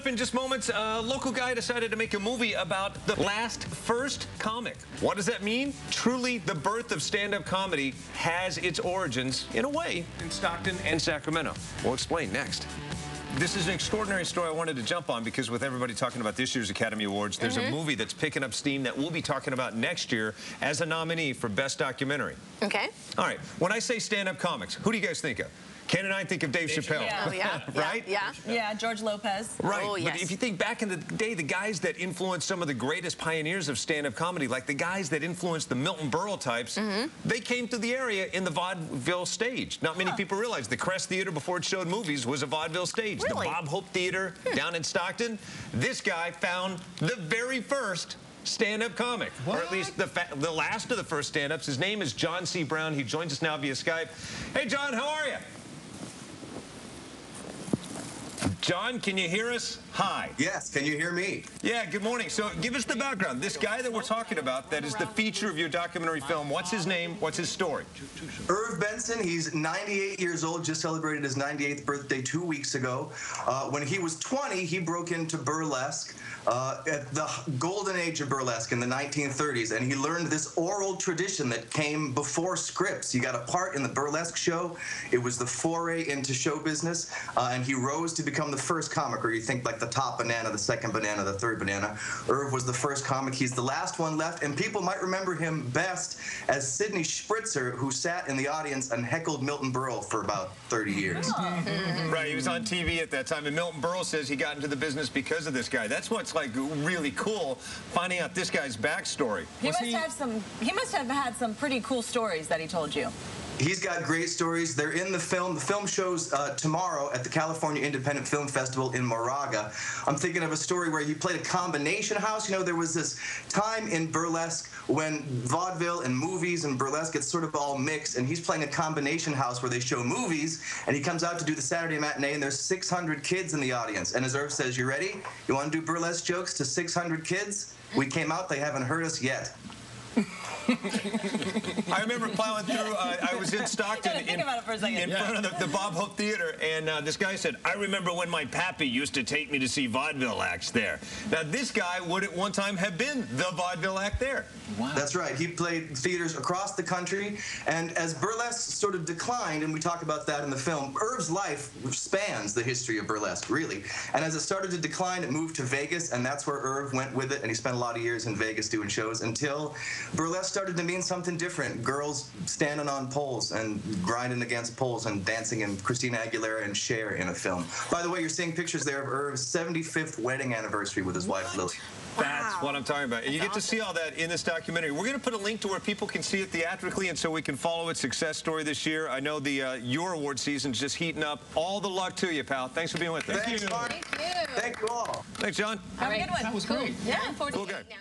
up in just moments, a local guy decided to make a movie about the first comic. What does that mean? Truly, the birth of stand-up comedy has its origins, in a way, in Stockton and Sacramento. We'll explain next. This is an extraordinary story I wanted to jump on because with everybody talking about this year's Academy Awards, there's a movie that's picking up steam that we'll be talking about next year as a nominee for Best Documentary. Okay. All right. When I say stand-up comics, who do you guys think of? Ken and I think of Dave Chappelle. Yeah. Oh, yeah. Right? Yeah. Yeah, George Lopez. Right. Oh, yes. But if you think back in the day, the guys that influenced some of the greatest pioneers of stand-up comedy, like the guys that influenced the Milton Berle types, they came to the area in the vaudeville stage. Not many people realize the Crest Theater, before it showed movies, was a vaudeville stage. Really? The Bob Hope Theater down in Stockton. This guy found the very first stand-up comic, or at least the last of the first stand-ups. His name is John C. Brown. He joins us now via Skype. Hey, John, how are you? John, can you hear us? Hi. Yes, can you hear me? Yeah, good morning. So give us the background. This guy that we're talking about, that is the feature of your documentary film, what's his name? What's his story? Irv Benson, he's 98 years old, just celebrated his 98th birthday 2 weeks ago. When he was 20, he broke into burlesque at the golden age of burlesque in the 1930s, and he learned this oral tradition that came before scripts. You got a part in the burlesque show. It was the foray into show business, and he rose to become the first comic, or you think like the top banana, the second banana, the third banana. Irv was the first comic. He's the last one left, and people might remember him best as Sidney Spritzer, who sat in the audience and heckled Milton Berle for about 30 years. Right, he was on TV at that time, and Milton Berle says he got into the business because of this guy. That's what's like really cool, finding out this guy's backstory. He must have had some pretty cool stories that he told you. He's got great stories. They're in the film. The film shows tomorrow at the California Independent Film Festival in Moraga. I'm thinking of a story where he played a combination house. You know, there was this time in burlesque when vaudeville and movies and burlesque gets sort of all mixed, and he's playing a combination house where they show movies, and he comes out to do the Saturday matinee, and there's 600 kids in the audience. And as Irv says, you ready? You want to do burlesque jokes to 600 kids? We came out, they haven't heard us yet. I remember plowing through, I was in Stockton in front of the Bob Hope Theater, and this guy said, I remember when my pappy used to take me to see vaudeville acts there. Now, this guy would at one time have been the vaudeville act there. Wow. That's right. He played theaters across the country, and as burlesque sort of declined, and we talk about that in the film, Irv's life spans the history of burlesque, really. And as it started to decline, it moved to Vegas, and that's where Irv went with it, and he spent a lot of years in Vegas doing shows until burlesque started to mean something different. Girls standing on poles and grinding against poles and dancing in Christina Aguilera and Cher in a film. By the way, you're seeing pictures there of Irv's 75th wedding anniversary with his wife, Lily. That's what I'm talking about. And you get to see all that in this documentary. We're going to put a link to where people can see it theatrically, and so we can follow its success story this year. I know the your award season's just heating up. All the luck to you, pal. Thanks for being with us. Thanks, Mark. Thank you. Thank you all. Thanks, John. Have a good one. That was great. Yeah. Cool guy. now.